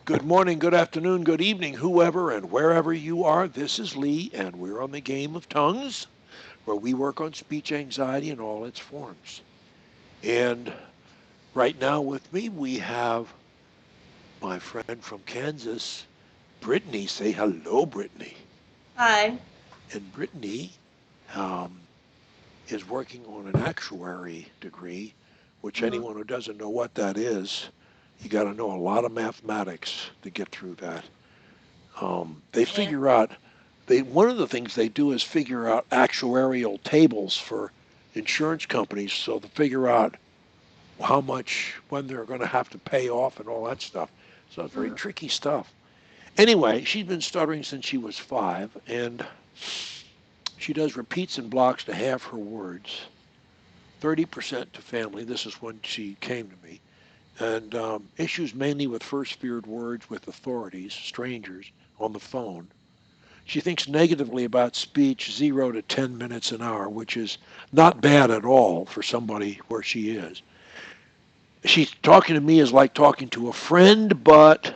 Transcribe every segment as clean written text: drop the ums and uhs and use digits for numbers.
Good morning, good afternoon, good evening, whoever and wherever you are. This is Lee, and we're on the game of tongues, where we work on speech anxiety in all its forms. And right now with me, we have my friend from Kansas, Brittany. Say hello, Brittany. Hi. And Brittany um, is working on an actuary degree, which hmm anyone who doesn't know what that is, you got to know a lot of mathematics to get through that. They And figure out one of the things they do is figure out actuarial tables for insurance companies, so to figure out how much when they're going to have to pay off and all that stuff. So it's very mhm. tricky stuff. Anyway, she's been stuttering since she was 5, and she does repeats and blocks to half her words, 30% to family. This is when she came to me. And issues mainly with first feared words with authorities, strangers, on the phone. She thinks negatively about speech 0 to 10 minutes an hour, which is not bad at all for somebody where she is. She's talking to me is like talking to a friend, but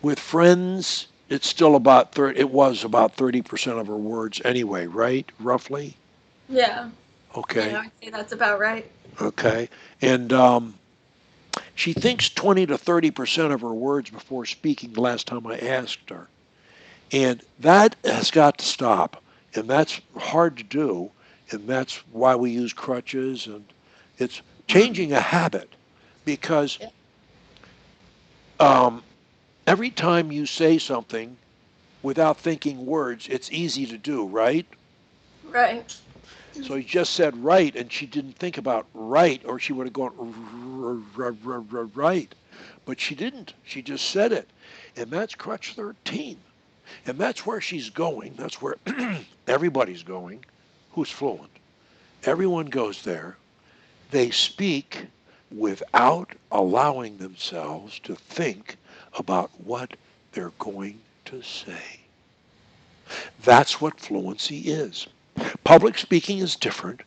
with friends, it's still about 30, it was about 30% of her words anyway, right? Roughly? Yeah. Yeah, Okay. I'd say that's about right. Okay. And she thinks 20 to 30% of her words before speaking the last time I asked her. And that has got to stop. And that's hard to do. And that's why we use crutches. And it's hmm changing a habit because Yeah. um, every time you say something without thinking words, it's easy to do, right? Right. So you just said right, and she didn't think about right, or she would have gone right. But she didn't. She just said it. And that's crutch 13. And that's where she's going. That's where everybody's going who's fluent. Everyone goes there. They speak without allowing themselves to think about what they're going to say. That's what fluency is. Public speaking is different.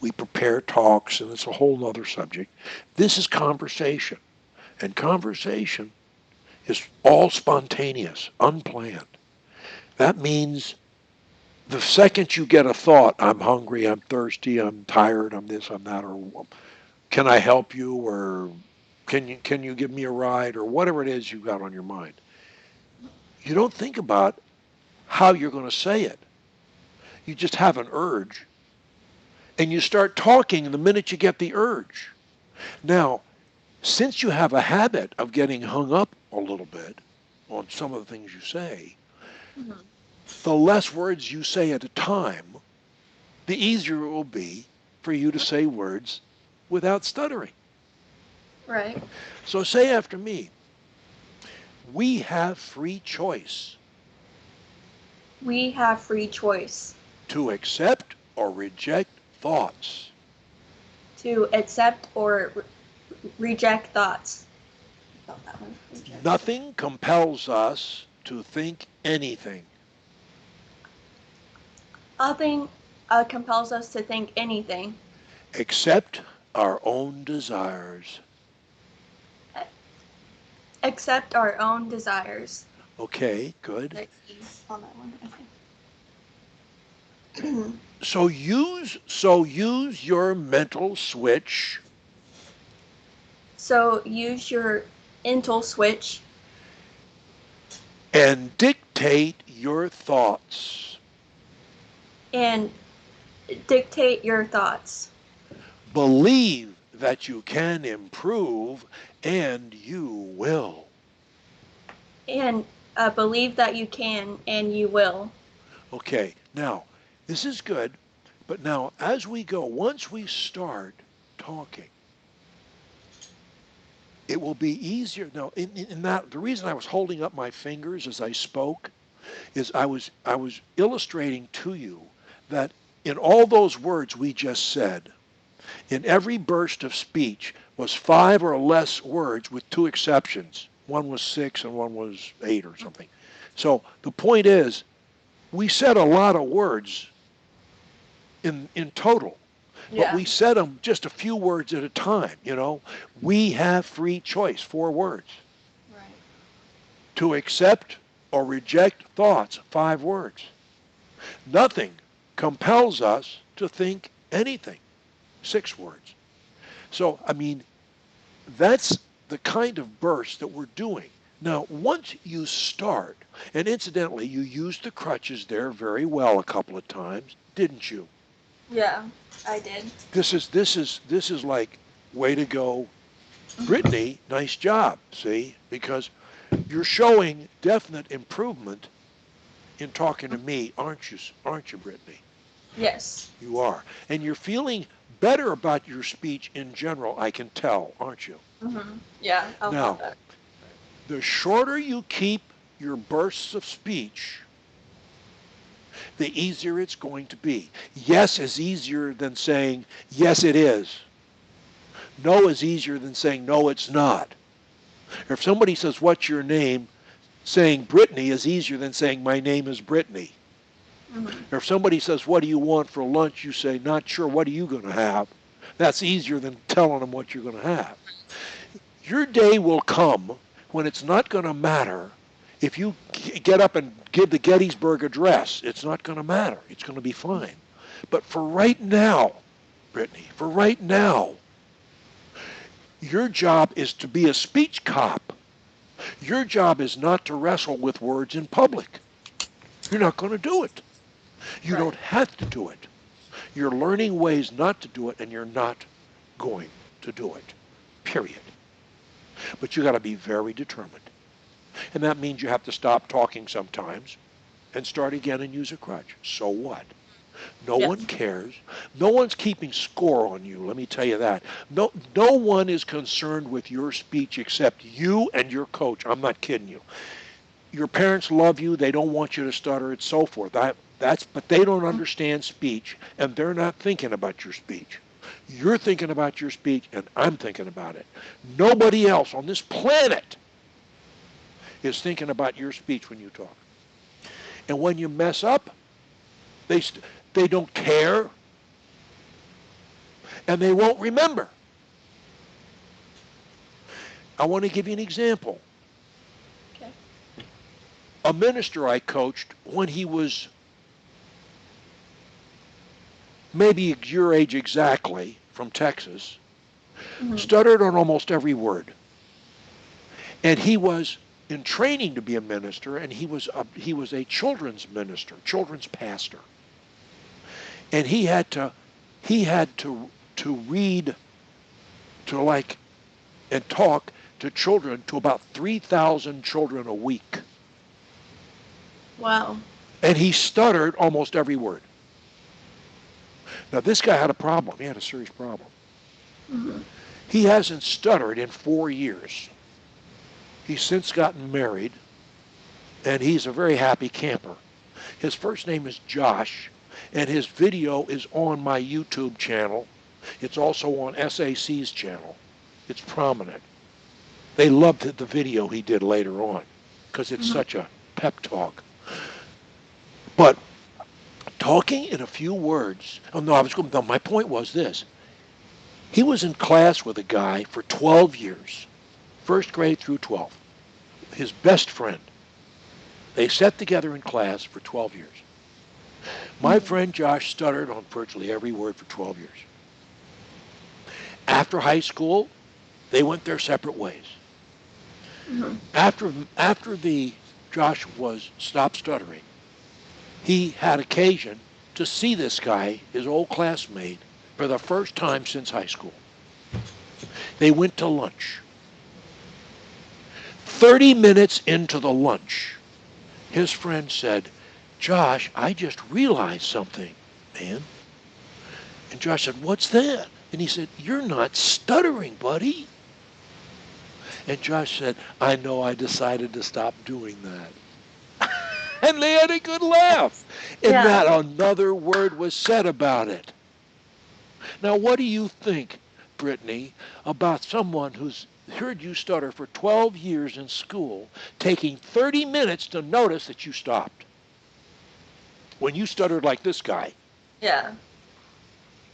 We prepare talks, and it's a whole other subject. This is conversation. And conversation is all spontaneous, unplanned. That means the second you get a thought, I'm hungry, I'm thirsty, I'm tired, I'm this, I'm that, or can I help you, or can you give me a ride, or whatever it is you got on your mind, you don't think about how you're going to say it. You just have an urge, and you start talking the minute you get the urge. Now, since you have a habit of getting hung up a little bit on some of the things you say, hmm the less words you say at a time, the easier it will be for you to say words without stuttering. Right. So say after me, we have free choice We have free choice to accept or reject thoughts. to accept or reject thoughts. I felt that one. Reject. Nothing compels us to think anything Nothing compels us to think anything except our own desires. e- except our own desires. Okay, good. Let's see on that one, I think. So use your mental switch So use your mental switch and dictate your thoughts. and dictate your thoughts Believe that you can improve and you will. and believe that you can and you will. Okay, now this is good, but now as we go, once we start talking, it will be easier. Now, in that, the reason I was holding up my fingers as I spoke is I was illustrating to you that in all those words we just said, in every burst of speech was 5 or less words with two exceptions. One was 6 and one was 8 or something. So the point is, we said a lot of words in total, but Yeah. we said them just a few words at a time. We have free choice, 4 words. Right. To accept or reject thoughts, 5 words. Nothing compels us to think anything, 6 words. So, I mean, that's the kind of burst that we're doing. Now, once you start, and incidentally, you used the crutches there very well a couple of times, didn't you? Yeah, I did. This is like, way to go, Brittany, nice job, see? Because you're showing definite improvement in talking to me, aren't you, Brittany? Yes. You are. And you're feeling better about your speech in general, I can tell, aren't you? Yeah, a lot Now, better. the shorter you keep your bursts of speech, the easier it's going to be. Yes is easier than saying, yes, it is. No is easier than saying, no, it's not. Or if somebody says, what's your name? Saying Brittany is easier than saying, my name is Brittany. Or if somebody says, what do you want for lunch? You say, not sure, what are you going to have? That's easier than telling them what you're going to have. Your day will come when it's not going to matter if you get up and give the Gettysburg Address. It's not going to matter. It's going to be fine. But for right now, Brittany, for right now, your job is to be a speech cop. Your job is not to wrestle with words in public. You're not going to do it. You Right. don't have to do it. You're learning ways not to do it, and you're not going to do it. Period. But you got to be very determined. And that means you have to stop talking sometimes and start again and use a crutch. So what? No Yeah. one cares. No one's keeping score on you, let me tell you that. No one is concerned with your speech except you and your coach. I'm not kidding you. Your parents love you. They don't want you to stutter and so forth. But they don't understand speech, and they're not thinking about your speech. You're thinking about your speech, and I'm thinking about it. Nobody else on this planet is thinking about your speech when you talk. And when you mess up, they don't care, and they won't remember. I want to give you an example. Okay. A minister I coached when he was maybe your age exactly, from Texas, stuttered on almost every word. And he was in training to be a minister, and he was a children's minister, children's pastor. And he had to read to like and talk to children, to about 3,000 children a week. Wow. And he stuttered almost every word. Now, this guy had a problem. He had a serious problem. He hasn't stuttered in 4 years. He's since gotten married, and he's a very happy camper. His first name is Josh, and his video is on my YouTube channel. It's also on SAC's channel. It's prominent. They loved the video he did later on because it's such a pep talk. But talking in a few words, my point was this. He was in class with a guy for 12 years, first grade through 12, his best friend. They sat together in class for 12 years. My friend Josh stuttered on virtually every word for 12 years. After high school, they went their separate ways. After Josh stopped stuttering, he had occasion to see this guy, his old classmate, for the first time since high school. They went to lunch. 30 minutes into the lunch, his friend said, Josh, I just realized something, man. And Josh said, what's that? And he said, you're not stuttering, buddy. And Josh said, I know, I decided to stop doing that. And they had a good laugh. And Yeah. not another word was said about it. Now, what do you think, Brittany, about someone who's heard you stutter for 12 years in school, taking 30 minutes to notice that you stopped? When you stuttered like this guy. Yeah.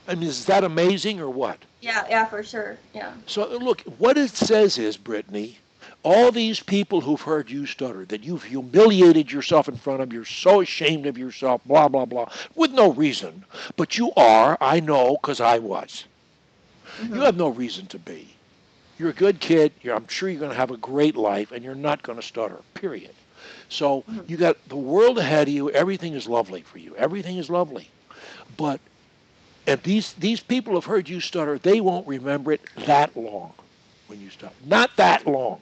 I mean, is that amazing or what? Yeah, for sure. Yeah. So look, what it says is, Brittany, All these people who've heard you stutter, that you've humiliated yourself in front of, you're so ashamed of yourself, blah, blah, blah, with no reason. But you are, I know, because I was. You Mhm. have no reason to be. You're a good kid. I'm sure you're going to have a great life, and you're not going to stutter, period. So Mhm. you got the world ahead of you. Everything is lovely for you. Everything is lovely. But and these people have heard you stutter. They won't remember it that long when you stutter. Not that long.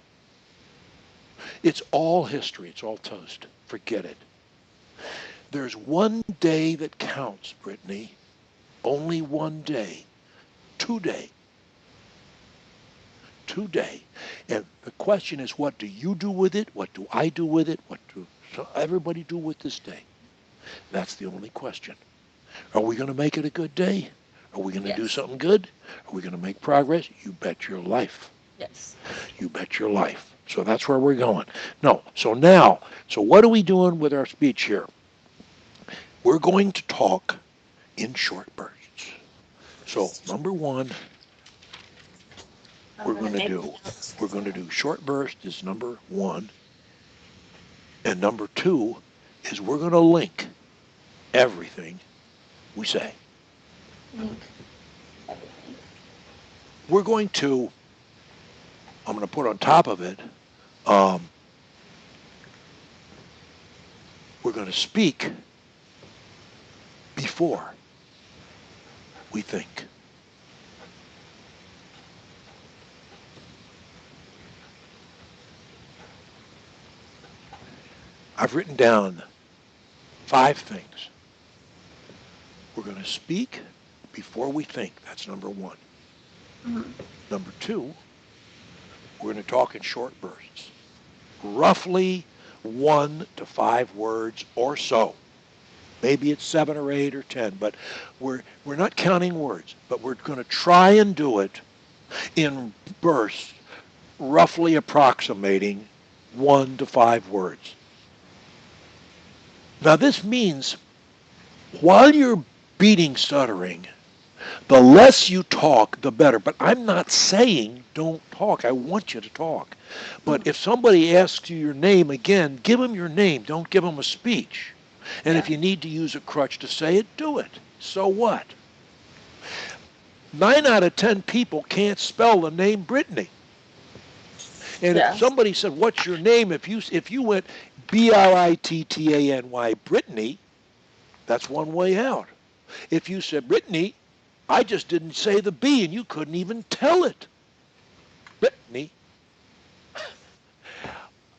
It's all history. It's all toast. Forget it. There's one day that counts, Brittany. Only one day. Today. Today. And the question is, what do you do with it? What do I do with it? What do everybody do with this day? That's the only question. Are we going to make it a good day? Are we going to do Yes. something good? Are we going to make progress? You bet your life. Yes. You bet your life. So that's where we're going. No. So now, so what are we doing with our speech here? We're going to talk in short bursts. So number one, I'm we're gonna going to make do notes. we're going to do short burst is number one, and number two is we're going to link everything we say. Link everything. We're going to I'm going to put on top of it. Um, we're going to speak before we think. I've written down 5 things. We're going to speak before we think. That's number one. Mhm. Number two, we're going to talk in short bursts, roughly 1 to 5 words or so. Maybe it's 7 or 8 or 10, but we're not counting words, but we're going to try and do it in bursts, roughly approximating 1 to 5 words. Now this means while you're beating stuttering, the less you talk, the better. But I'm not saying don't talk. I want you to talk. But Mhm. if somebody asks you your name again, give them your name. Don't give them a speech. And Yeah. if you need to use a crutch to say it, do it. So what? 9 out of 10 people can't spell the name Brittany. And if Yeah. somebody said, "What's your name?" If you went Brittany, Brittany, that's one way out. If you said Brittany, I just didn't say the B, and you couldn't even tell it. Brittany,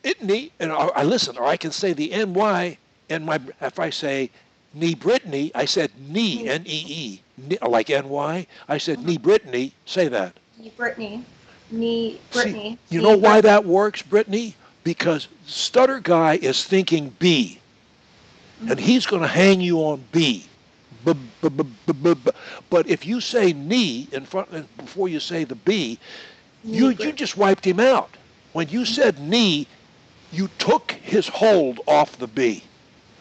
Itney, and I listen, or I can say the NY, and if I say knee Brittany, I said knee, Me. N-E-E, like NY. I said Mhm. knee Brittany, say that. Me. Brittany. Me. See, Brittany. you know Me. why Brittany. that works, Brittany? Because stutter guy is thinking B, and Mhm. he's going to hang you on B. But if you say knee in front before you say the B, Me. you Brittany. just wiped him out. When you Mhm. said knee, you took his hold off the B.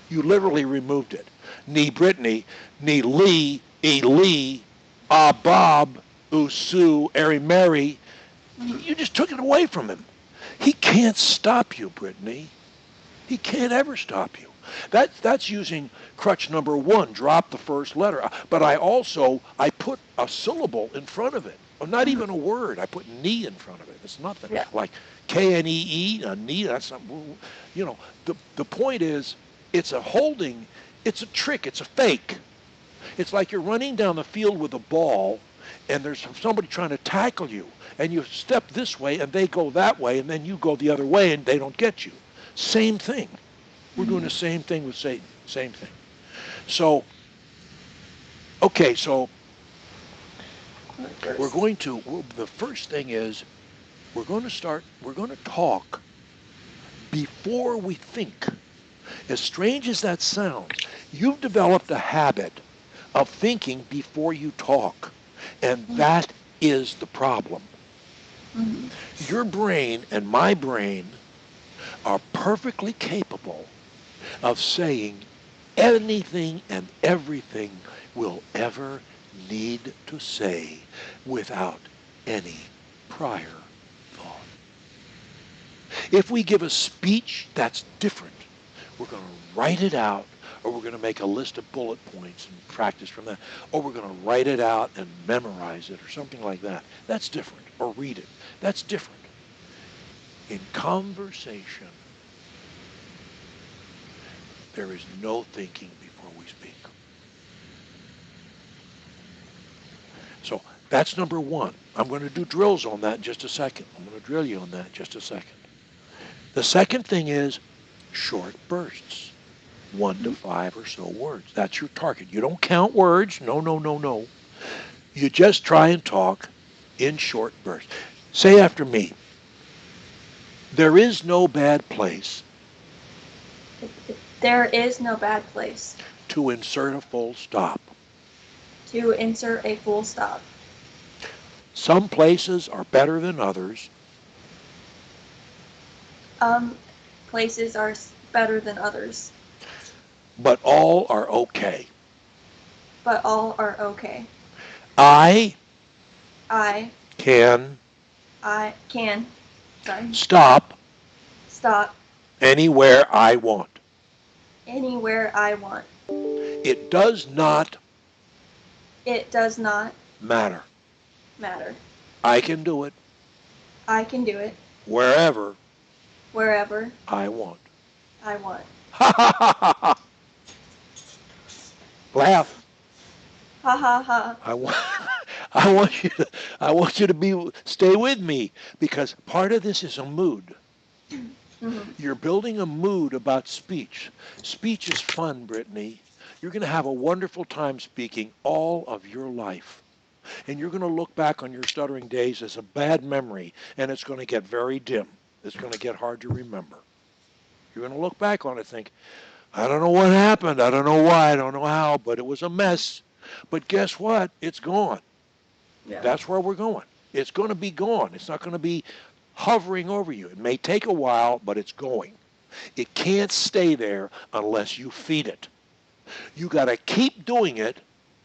You literally removed it. Knee Brittany, knee Lee, E Lee, Ah Bob, Sue, Airy Mary. Mhm. You just took it away from him. He can't stop you, Brittany. He can't ever stop you. That's using crutch number one. Drop the first letter. But I put a syllable in front of it. Or not Mhm. even a word. I put knee in front of it. It's nothing Yeah. like Knee. A knee. That's not. The point is, it's a holding. It's a trick. It's a fake. It's like you're running down the field with a ball, and there's somebody trying to tackle you, and you step this way, and they go that way, and then you go the other way, and they don't get you. Same thing. We're doing Mhm. the same thing with Satan. Same thing. So, okay, so we're First. going to, the first thing is we're going to talk before we think. As strange as that sounds, you've developed a habit of thinking before you talk. And Mhm. that is the problem. Mhm. Your brain and my brain are perfectly capable of saying anything and everything we'll ever need to say without any prior thought. If we give a speech, that's different. We're going to write it out, or we're going to make a list of bullet points and practice from that, or we're going to write it out and memorize it, or something like that. That's different. Or read it. That's different. In conversation, there is no thinking before we speak. So that's number one. I'm going to do drills on that in just a second. I'm going to drill you on that in just a second. The second thing is short bursts, 1 to 5 or so words. That's your target. You don't count words. No, no, no, no. You just try and talk in short bursts. Say after me, there is no bad place There is no bad place to insert a full stop. to insert a full stop. Some places are better than others. Places are better than others, But all are okay. but all are okay. I I can can stop stop anywhere I want. anywhere I want. It does not It does not matter. matter. I can do it I can do it wherever wherever I want. I want. Ha ha ha ha ha. Laugh. Ha ha ha. I want I want you to stay with me, because part of this is a mood. Mm-hmm. You're building a mood about speech. Speech is fun, Brittany. You're going to have a wonderful time speaking all of your life. And you're going to look back on your stuttering days as a bad memory, and it's going to get very dim. It's going to get hard to remember. You're going to look back on it and think, I don't know what happened. I don't know why. I don't know how, but it was a mess. But guess what? It's gone. Yeah. That's where we're going. It's going to be gone. It's not going to be hovering over you. It may take a while, but it's going. It can't stay there unless you feed it. You got to keep doing it,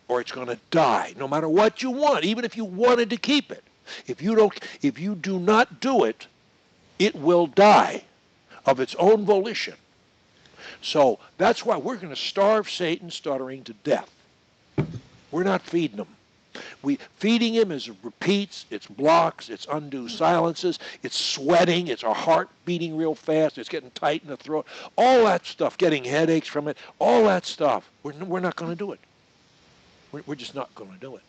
or it's going to die, no matter what you want, even if you wanted to keep it. If you do not do it, it will die of its own volition. So that's why we're going to starve Satan stuttering to death. We're not feeding him. Feeding him is repeats, it's blocks, it's undue silences, it's sweating, it's our heart beating real fast, it's getting tight in the throat, all that stuff, getting headaches from it, all that stuff. We're not going to do it. We're just not going to do it.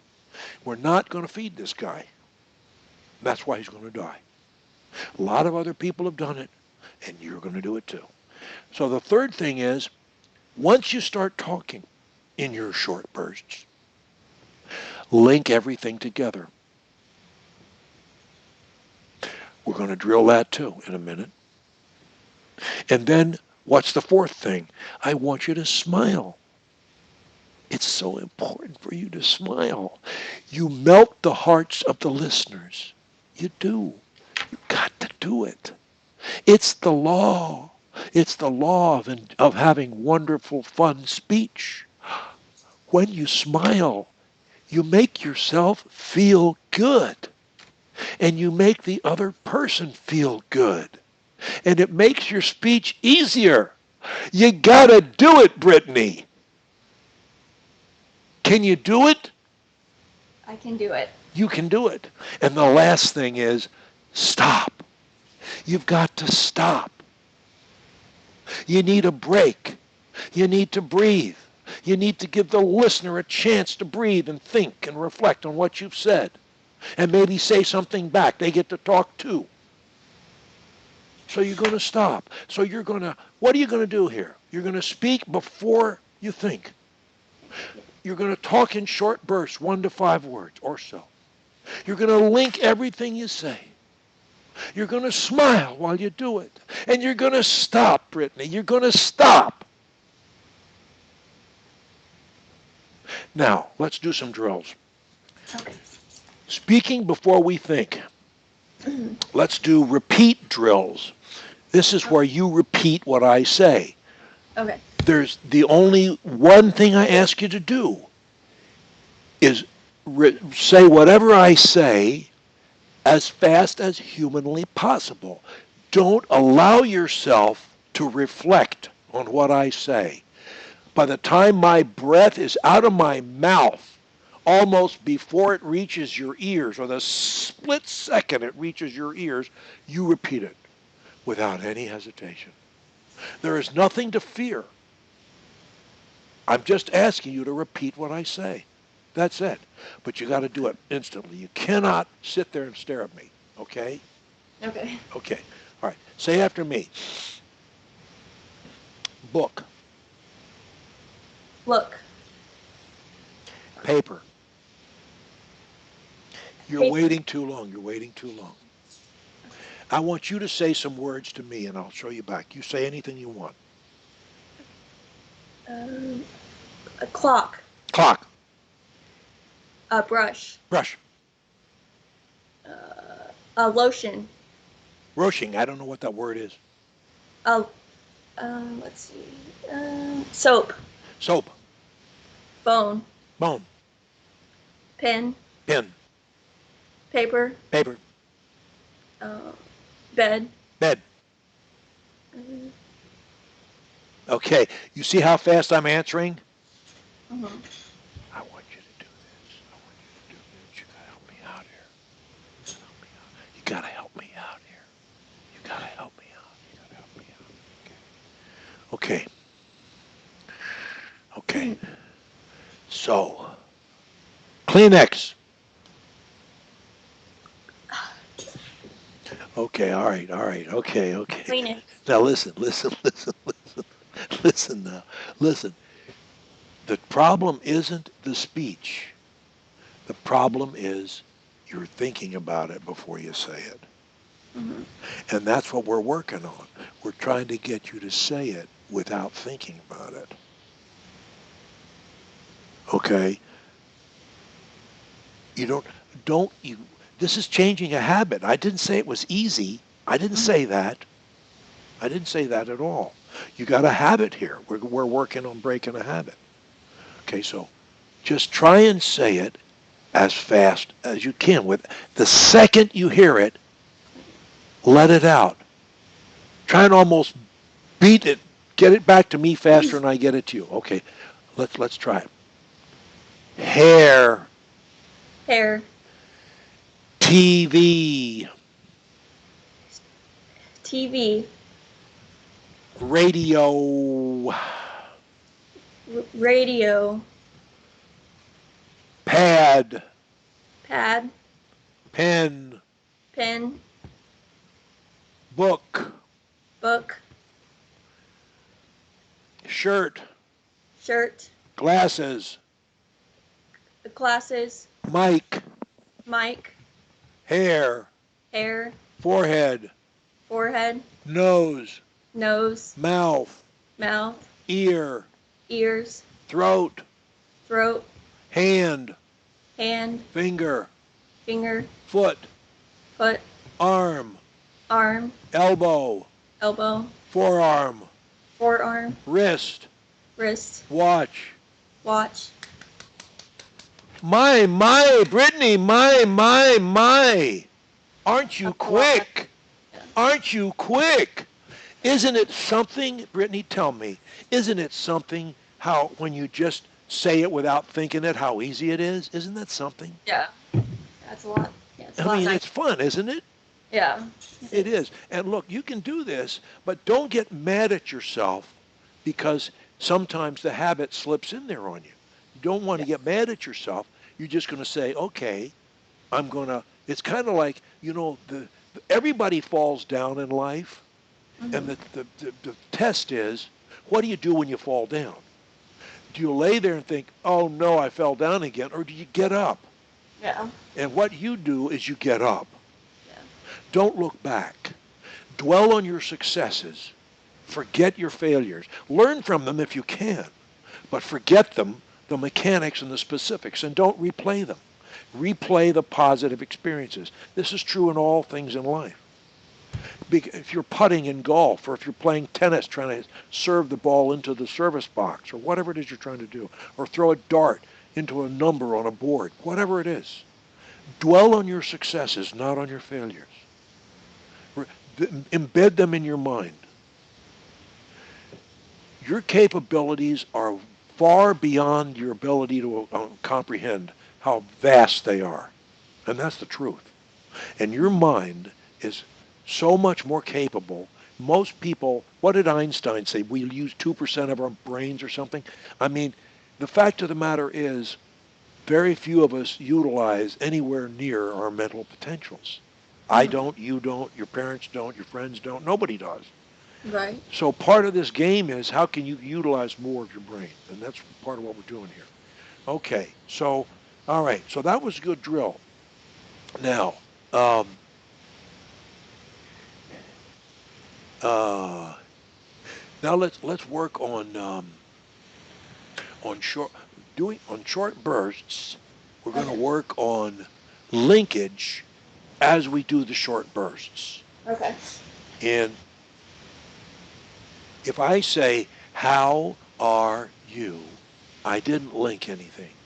We're not going to feed this guy. That's why he's going to die. A lot of other people have done it, and you're going to do it too. So the third thing is, once you start talking in your short bursts, link everything together. We're going to drill that too in a minute. And then, what's the fourth thing? I want you to smile. It's so important for you to smile. You melt the hearts of the listeners. You do. You've got to do it. It's the law. It's the law of having wonderful, fun speech. When you smile, you make yourself feel good. And you make the other person feel good. And it makes your speech easier. You gotta do it, Brittany. Can you do it? I can do it. You can do it. And the last thing is, stop. You've got to stop. You need a break. You need to breathe. You need to give the listener a chance to breathe and think and reflect on what you've said. And maybe say something back. They get to talk too. So you're going to stop. So what are you going to do here? You're going to speak before you think. You're going to talk in short bursts, 1 to 5 words or so. You're going to link everything you say. You're going to smile while you do it. And you're going to stop, Brittany. You're going to stop. Now, let's do some drills. Okay. Speaking before we think. Let's do repeat drills. This is where you repeat what I say. Okay. There's the only one thing I ask you to do is say whatever I say as fast as humanly possible. Don't allow yourself to reflect on what I say. By the time my breath is out of my mouth, almost before it reaches your ears, or the split second it reaches your ears, you repeat it without any hesitation. There is nothing to fear. I'm just asking you to repeat what I say. That's it. But you got to do it instantly. You cannot sit there and stare at me. Okay? Okay. Okay. All right. Say after me. Book. Look. Paper. You're Paper. waiting too long. You're waiting too long. I want you to say some words to me, and I'll show you back. You say anything you want. A clock. Clock. A brush. Brush. A lotion. Roaching. I don't know what that word is. A let's see. Soap. Soap. Phone. Bone. Pen. Pen. Paper. Paper. Bed. Bed. Okay. You see how fast I'm answering? Mm-hmm. I want you to do this. I want you to do this. You gotta help me out here. You gotta help me out here. You gotta help me out. You gotta help me out. Okay. Okay. So, Kleenex. Okay, all right, okay. Kleenex. Now listen. Listen now. Listen. The problem isn't the speech. The problem is you're thinking about it before you say it. Mm-hmm. And that's what we're working on. We're trying to get you to say it without thinking about it. Okay? You this is changing a habit. I didn't say it was easy. I didn't Mm-hmm. say that. I didn't say that at all. You got a habit here. We're working on breaking a habit. Okay, so just try and say it as fast as you can. With the second you hear it, let it out. Try and almost beat it. Get it back to me faster than I get it to you. Okay, let's try it. Hair, Hair. TV, TV. radio, Radio. pad, Pad. pen, Pen. book, Book. shirt, Shirt. glasses, Glasses. mic, Mic. hair, Hair. forehead, Forehead. nose, Nose. mouth, Mouth. ear, Ears. throat, Throat. hand, Hand. finger, Finger. foot, Foot. arm, Arm. elbow, Elbow. forearm, Forearm. wrist, Wrist. watch. Watch. My, Brittany, my. Aren't you quick? Yeah. Aren't you quick? Isn't it something, Brittany, tell me, isn't it something how when you just say it without thinking it, how easy it is? Isn't that something? Yeah. That's a lot. Yeah, it's a I lot mean, nicer. it's fun, isn't it? Yeah. It is. And look, you can do this, but don't get mad at yourself because sometimes the habit slips in there on you. You don't want to get mad at yourself. You're just going to say, okay, it's kind of like, everybody falls down in life. And Mm-hmm. the test is, what do you do when you fall down? Do you lay there and think, oh no, I fell down again? Or do you get up? Yeah. And what you do is you get up. Yeah. Don't look back. Dwell on your successes. Forget your failures. Learn from them if you can, but forget them, the mechanics and the specifics, and don't replay them. Replay the positive experiences. This is true in all things in life. If you're putting in golf, or if you're playing tennis, trying to serve the ball into the service box, or whatever it is you're trying to do, or throw a dart into a number on a board, whatever it is, dwell on your successes, not on your failures. Embed them in your mind. Your capabilities are far beyond your ability to comprehend how vast they are. And that's the truth. And your mind is so much more capable. Most people, what did Einstein say? We use 2% of our brains or something? I mean, the fact of the matter is, very few of us utilize anywhere near our mental potentials. I Mhm. don't, you don't, your parents don't, your friends don't, nobody does. Right. So part of this game is how can you utilize more of your brain? And that's part of what we're doing here. Okay, so, all right, so that was a good drill. Now, um, uh, now let's work on short doing on short bursts. We're going to Okay. work on linkage as we do the short bursts. Okay. And if I say, "How are you?" I didn't link anything.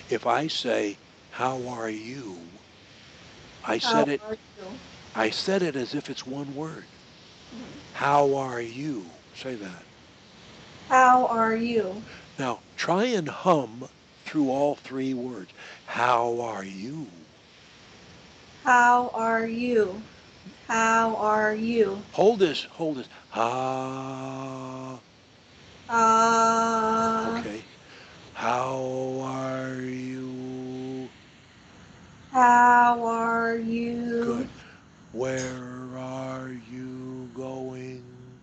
If I say, "How are you?" I How said it are you? I said it as if it's one word. Mhm. How are you? Say that. How are you? Now, try and hum through all three words. How are you? How are you? How are you? Hold this, hold this. Ah, Uh, okay. How are you? how are you? Good. Where are you going?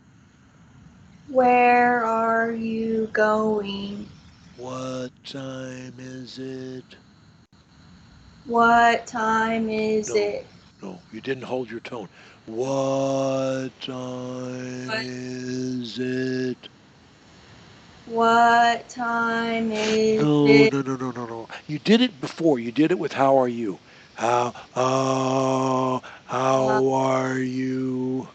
Where are you going? What time is it? What time is No, it? no, you didn't hold your tone. What time What is it? what time is No, it? no, no, no, no, no. You did it before. You did it with how are you? Uh, How are you?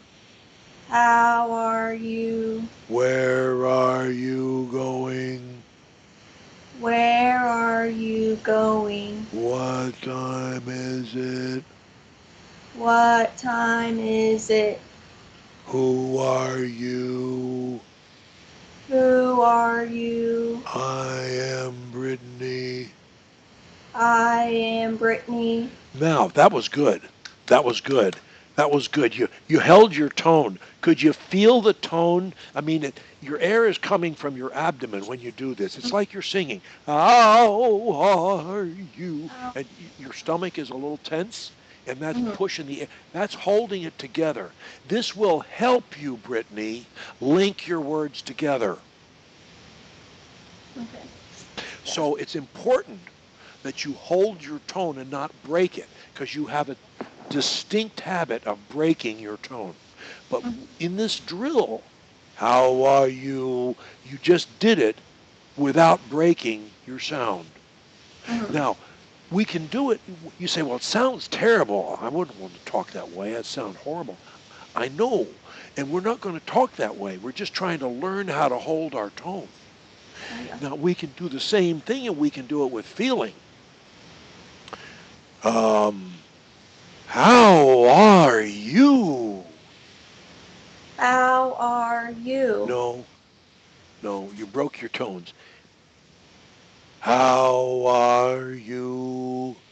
how are you? Where are you going? Where are you going? What time is it? What time is it? Who are you? Who are you? I am Brittany. I am Brittany. Now, that was good. That was good. That was good. You held your tone. Could you feel the tone? I mean, your air is coming from your abdomen when you do this. It's like you're singing. How are you? And your stomach is a little tense, and that's Mhm. pushing the air. That's holding it together. This will help you, Brittany, link your words together. Okay. Yeah. So it's important that you hold your tone and not break it because you have a distinct habit of breaking your tone. But Mhm. in this drill, how are you? You just did it without breaking your sound. Mhm. Now, we can do it. You say, well, it sounds terrible. I wouldn't want to talk that way. That sounds horrible. I know. And we're not going to talk that way. We're just trying to learn how to hold our tone. Oh, yeah. Now, we can do the same thing and we can do it with feeling. Um, how are you? How are you? No, no, you broke your tones. How are you?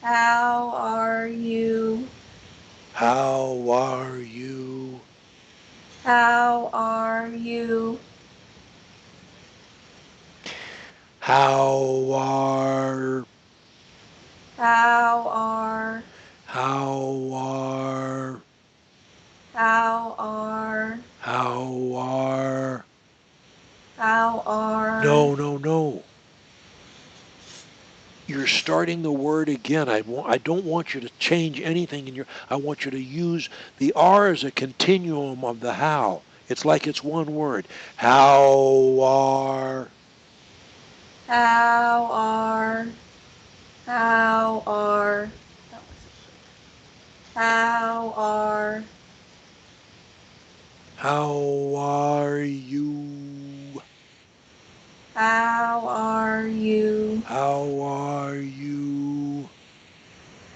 How are you? How are you? How are you? How are, How are how are, how are how are. how are No, no, no. You're starting the word again. I don't want you to change anything in your, I want you to use the R as a continuum of the how. It's like it's one word. How are, how are how are how are how are you? how are you? How are you?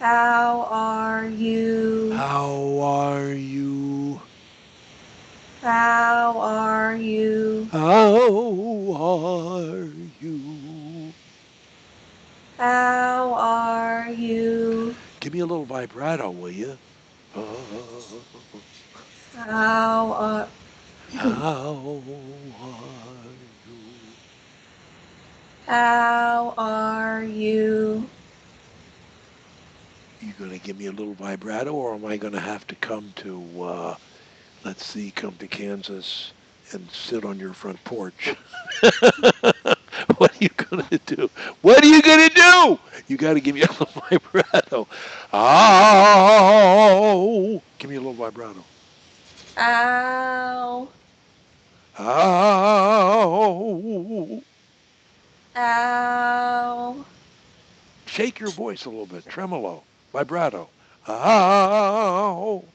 How are you? How are you? How are you? How are you? How are you? Give me a little vibrato, will you? How are How are you? How are you? You gonna give me a little vibrato, or am I gonna have to come to, let's see, come to Kansas and sit on your front porch? What are you gonna do? What are you gonna do? You got to give me a little vibrato. Oh, give me a little vibrato. Ow. Oh, Ow. shake your voice a little bit, tremolo, vibrato. Oh,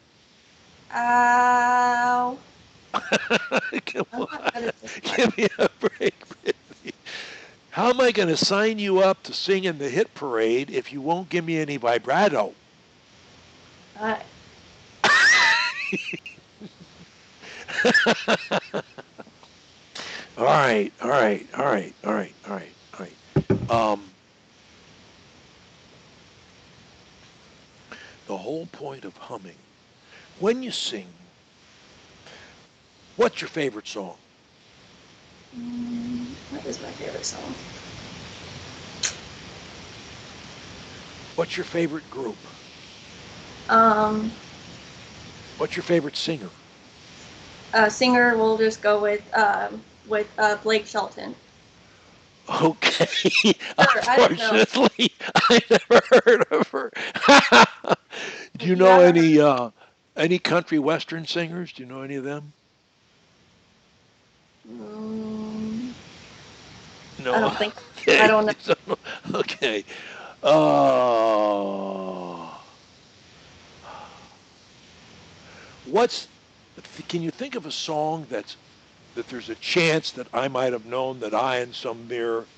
Ow. come I'm on, not good at this part. give me a break, Brittany. How am I going to sign you up to sing in the hit parade if you won't give me any vibrato? Uh, All right, all right, all right, all right, all right, all right. The whole point of humming, when you sing, what's your favorite song? what is my favorite song? What's your favorite group? Um, What's your favorite singer? Singer, we'll just go with Blake Shelton. Okay, Sure, I don't know. unfortunately, I never heard of her. Do you You know haven't heard? any country western singers? Do you know any of them? Mm, I No. don't think. I Okay. don't know. Okay. Uh, what's can you think of a song that there's a chance that I might have known that I and some mere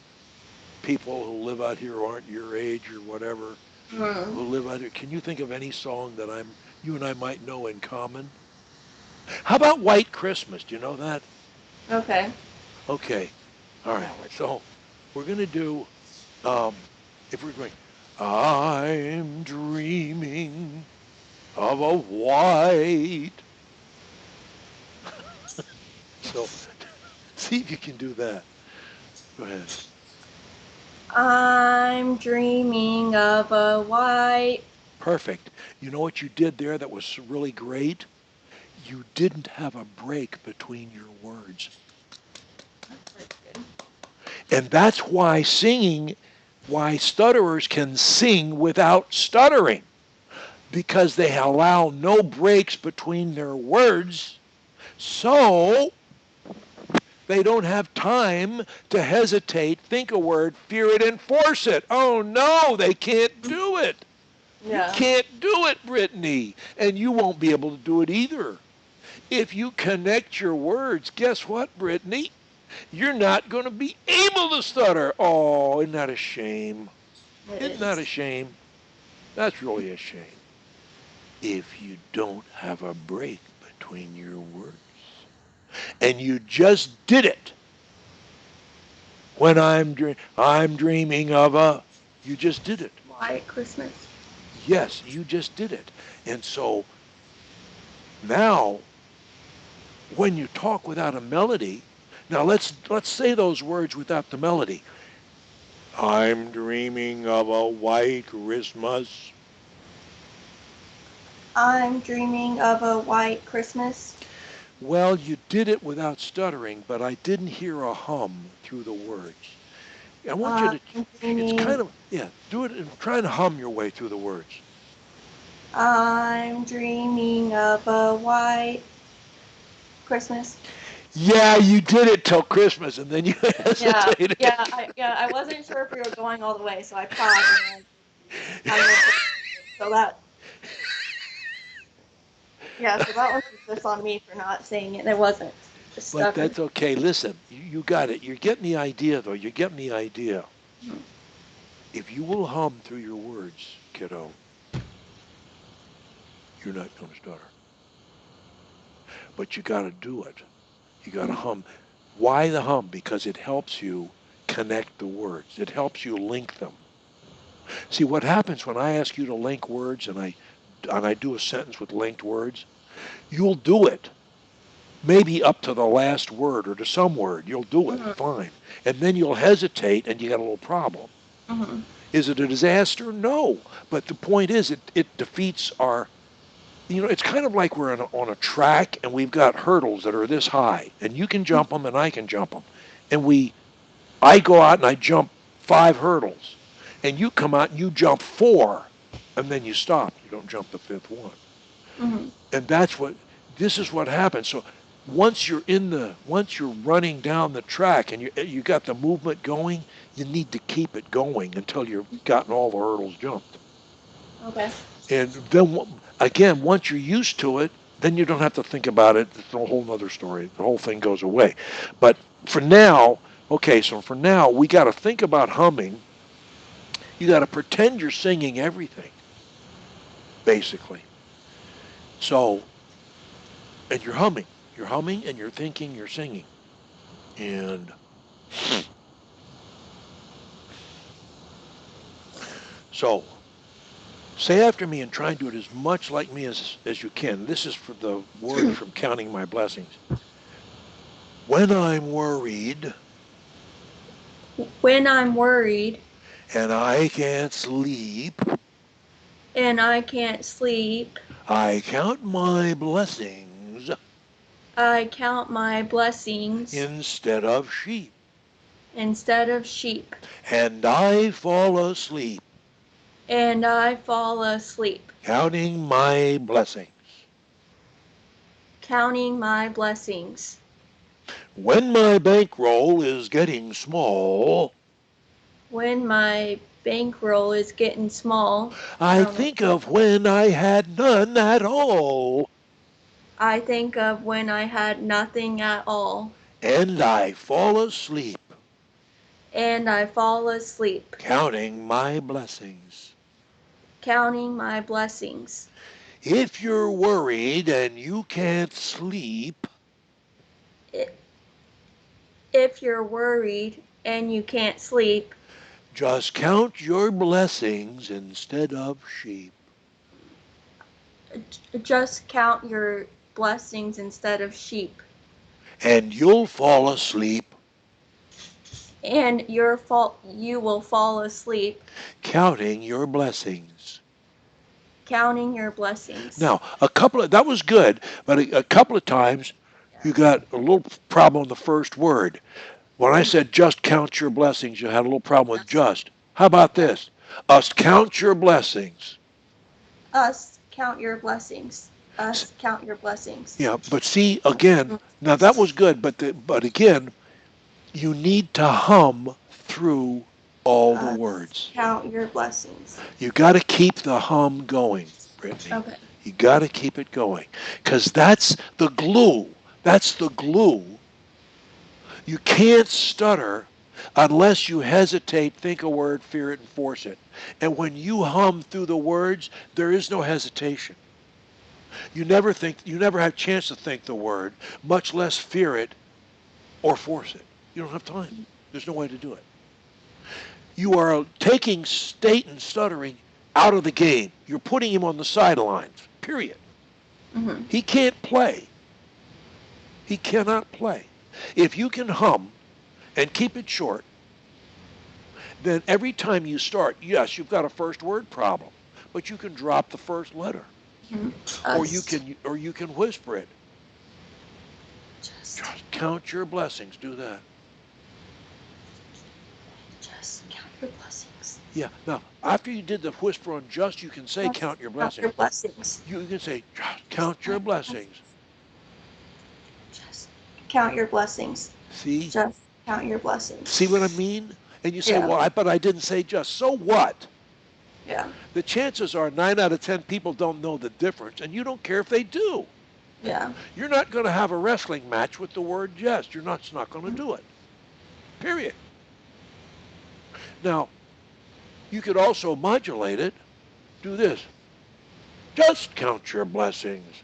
people who live out here who aren't your age or whatever Hmm. who live out here? Can you think of any song that you and I might know in common? How about White Christmas? Do you know that? Okay. Okay. All right. That works. So we're gonna do if we're going, I'm dreaming of a white. So see if you can do that. Go ahead. I'm dreaming of a white. Perfect. You know what you did there that was really great? You didn't have a break between your words. That's pretty good. And that's why stutterers can sing without stuttering, because they allow no breaks between their words. So they don't have time to hesitate, think a word, fear it, and force it. Oh no, they can't do it. You Yeah. can't do it, Brittany. And you won't be able to do it either. If you connect your words, guess what, Brittany? You're not going to be able to stutter. Oh, isn't that a shame? It Isn't that is. a shame? That's really a shame. If you don't have a break between your words. And you just did it when I'm dreaming of a. You just did it. White Christmas. Yes, you just did it. And so now when you talk without a melody, now let's say those words without the melody. I'm dreaming of a white Christmas. I'm dreaming of a white Christmas. Well, you did it without stuttering, but I didn't hear a hum through the words. I want you I'm to, it's dreaming. kind of, yeah, do it and try and hum your way through the words. I'm dreaming of a white Christmas. Yeah, you did it till Christmas and then you Yeah, hesitated. I wasn't sure if we were going all the way, so I paused and then I missed it. So that, yeah, so that was just on me for not saying it. It wasn't just But stubborn. that's okay. Listen, you got it. You're getting the idea, though. You're getting the idea. If you will hum through your words, kiddo, you're not going to stutter. But you got to do it. You got to hum. Why the hum? Because it helps you connect the words. It helps you link them. See what happens when I ask you to link words and I do a sentence with linked words? You'll do it. Maybe up to the last word or to some word. You'll do it. Mhm. Fine. And then you'll hesitate and you got a little problem. Mhm. Is it a disaster? No. But the point is, it defeats our. It's kind of like we're on a track and we've got hurdles that are this high, and you can jump them and I can jump them. And I go out and I jump 5 hurdles, and you come out and you jump 4, and then you stop. You don't jump the 5th one. Mhm. And this is what happens. So once you're running down the track and you got the movement going, you need to keep it going until you've gotten all the hurdles jumped. Okay. And then again, once you're used to it, then you don't have to think about it. It's a whole other story. The whole thing goes away. But for now, okay, so for now, we got to think about humming. You got to pretend you're singing everything, basically. So, and you're humming. You're humming and you're thinking you're singing. And so, say after me and try and do it as much like me as you can. This is for the word from Counting My Blessings. When I'm worried When I'm worried and I can't sleep, and I can't sleep, I count my blessings I count my blessings instead of sheep, instead of sheep, and I fall asleep and I fall asleep, counting my blessings. counting my blessings. When my bankroll is getting small, When my bankroll is getting small, I I don't know. think of when I had none at all, I think of when I had nothing at all, and I fall asleep and I fall asleep, counting my blessings. counting my blessings. If you're worried and you can't sleep, If you're worried and you can't sleep, just count your blessings instead of sheep. just count your blessings instead of sheep, And you'll fall asleep and you will fall asleep, counting your blessings. counting your blessings. Now, that was good, but a couple of times you got a little problem on the first word. When I said just count your blessings, you had a little problem with just. How about this? Us count your blessings. Us count your blessings. Us count your blessings. Yeah, but see again. Now that was good, but again, you need to hum through all the Us words. count your blessings. You got to keep the hum going, Brittany. Okay. You got to keep it going because that's the glue. That's the glue. You can't stutter unless you hesitate, think a word, fear it, and force it. And when you hum through the words, there is no hesitation. You never have a chance to think the word, much less fear it or force it. You don't have time. There's no way to do it. You are taking Staten stuttering out of the game. You're putting him on the sidelines. Period. Mm-hmm. He can't play. He cannot play. If you can hum and keep it short, then every time you start, yes, you've got a first word problem, but you can drop the first letter, Mm-hmm. Us or you can whisper it. just Just count your blessings. Do that. just count your blessings. Yeah. Now, after you did the whisper on just, you can say Just count your count blessings. your blessings. You can say just count your blessings. Just count your blessings. See? Just count your blessings. See what I mean? And you say, Yeah. well, but I didn't say just. So what? Yeah. The chances are 9 out of 10 people don't know the difference, and you don't care if they do. Yeah. You're not going to have a wrestling match with the word just. It's not going to do it. Period. Now, you could also modulate it. Do this. Just count your blessings.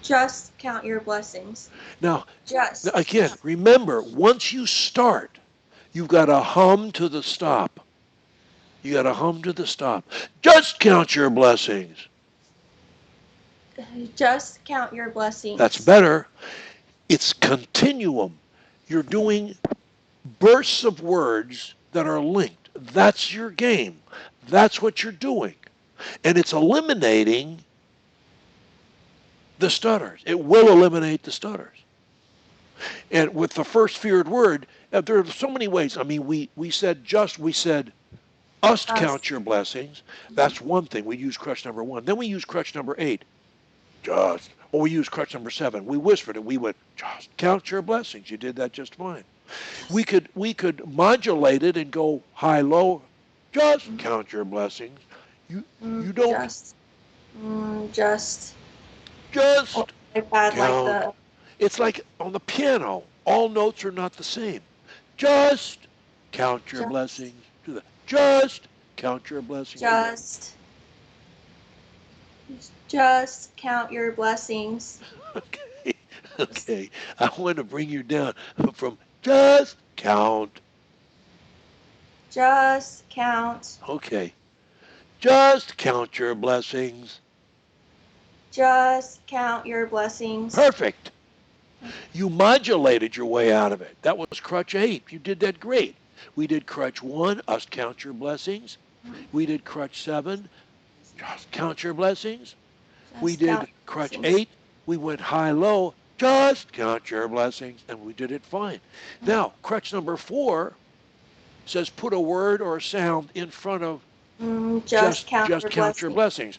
Just count your blessings. Now, Just. again, remember, once you start, you've got to hum to the stop. You got to hum to the stop. Just count your blessings. Just count your blessings. That's better. It's continuum. You're doing bursts of words that are linked. That's your game. That's what you're doing. And it's eliminating the stutters. It will eliminate the stutters. And with the first feared word, there are so many ways. I mean, we said us count your blessings. That's one thing. We use crutch number 1. Then we use crutch number 8. Just. Or we use crutch number 7. We whispered it. We went, just count your blessings. You did that just fine. We could modulate it and go high low. Just count your blessings. You don't just count. It's like on the piano. All notes are not the same. Just count your blessings. Do that. Just count your blessings. Just count your blessings. Okay. I want to bring you down from just count. Just count. Okay. Just count your blessings. Just count your blessings. Perfect. You modulated your way out of it. That was crutch 8. You did that great. We did crutch 1, us count your blessings. We did crutch 7, just count your blessings. We did crutch 8. We went high low, just count your blessings, and we did it fine. Now, crutch number 4 says put a word or a sound in front of just count your blessings.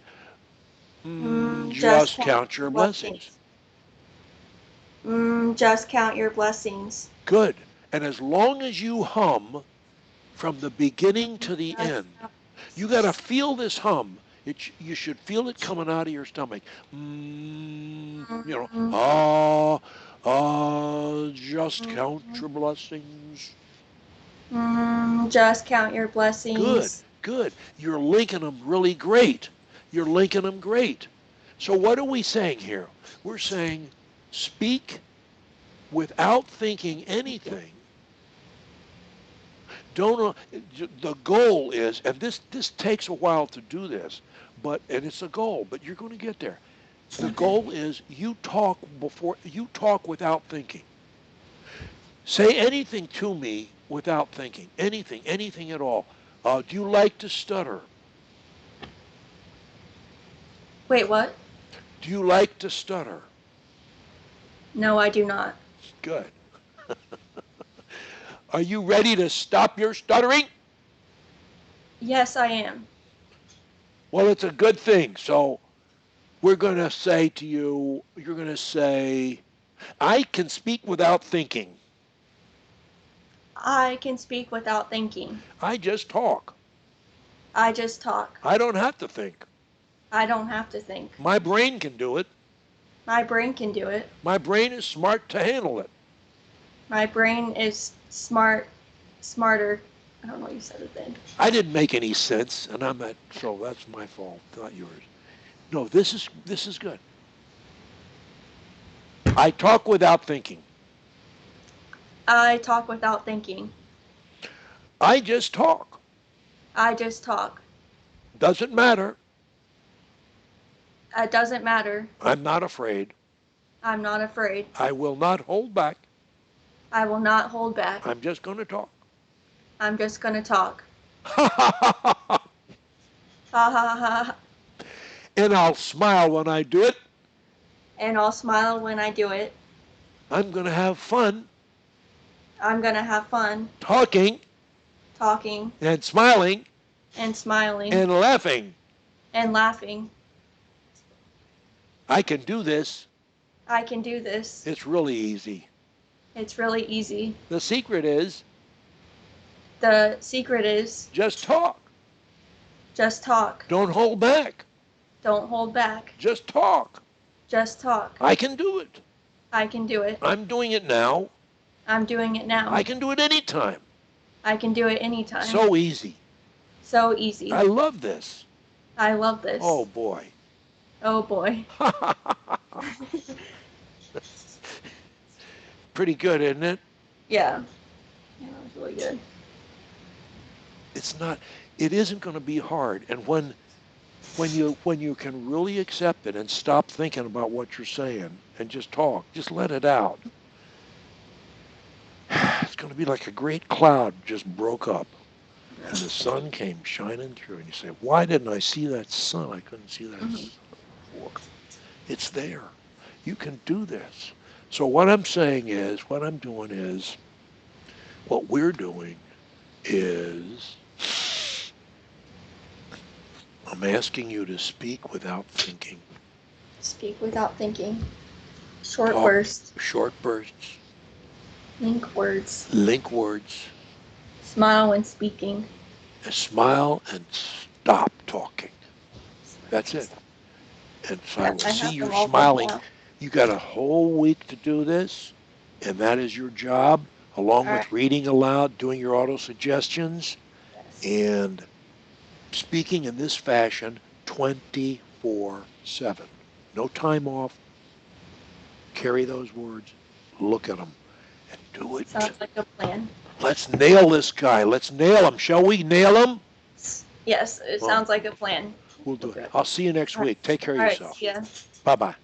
Just count your blessings. Just count your blessings. Good. And as long as you hum from the beginning to the end, you got to feel this hum. You should feel it coming out of your stomach. Just count your blessings. Just count your blessings. Good. You're linking them really great. So what are we saying here? We're saying speak without thinking anything. The goal is, and this takes a while to do this, and it's a goal, but you're going to get there. The goal is you talk without thinking. Say anything to me without thinking. Anything at all. Do you like to stutter? Wait, what? Do you like to stutter? No, I do not. Good. Are you ready to stop your stuttering? Yes, I am. Well, it's a good thing. So we're going to say to you, you're going to say, I can speak without thinking. I can speak without thinking. I just talk. I just talk. I don't have to think. I don't have to think. My brain can do it. My brain can do it. My brain is smart to handle it. My brain is smarter. I don't know what you said it then. I didn't make any sense, and so that's my fault, not yours. No, this is good. I talk without thinking. I talk without thinking. I just talk. I just talk. Doesn't matter. It doesn't matter. I'm not afraid. I'm not afraid. I will not hold back. I will not hold back. I'm just going to talk. I'm just going to talk. Ha ha ha ha. Ha ha ha. And I'll smile when I do it. And I'll smile when I do it. I'm going to have fun. I'm going to have fun. Talking. And smiling. And laughing. And laughing. I can do this. I can do this. It's really easy. It's really easy. The secret is just talk. Just talk. Don't hold back. Don't hold back. Just talk. Just talk. I can do it. I can do it. I'm doing it now. I'm doing it now. I can do it anytime. I can do it anytime. So easy. So easy. I love this. I love this. Oh, boy. Oh boy. Pretty good, isn't it? Yeah. Yeah, that was really good. It's not, it isn't going to be hard. And when you can really accept it and stop thinking about what you're saying and just talk, just let it out. It's going to be like a great cloud just broke up and the sun came shining through and you say, why didn't I see that sun? I couldn't see that Mhm. sun before. It's there. You can do this. So what I'm saying is, what I'm doing is, what we're doing is, I'm asking you to speak without thinking. Speak without thinking. Short Talk bursts. short bursts, Link words. link words, Smile when speaking. smile and stop talking. That's it. And so I Yeah, will I see have you're them all written smiling. down. You got a whole week to do this, and that is your job, along All right. with reading aloud, doing your auto suggestions, Yes. and speaking in this fashion 24/7. No time off. Carry those words. Look at them and do it. Sounds like a plan. Let's nail this guy. Let's nail him. Shall we nail him? Yes, it Well, sounds like a plan. we'll do it. Okay. I'll see you next All right. week. Take care of All right. yourself. See ya. Bye-bye.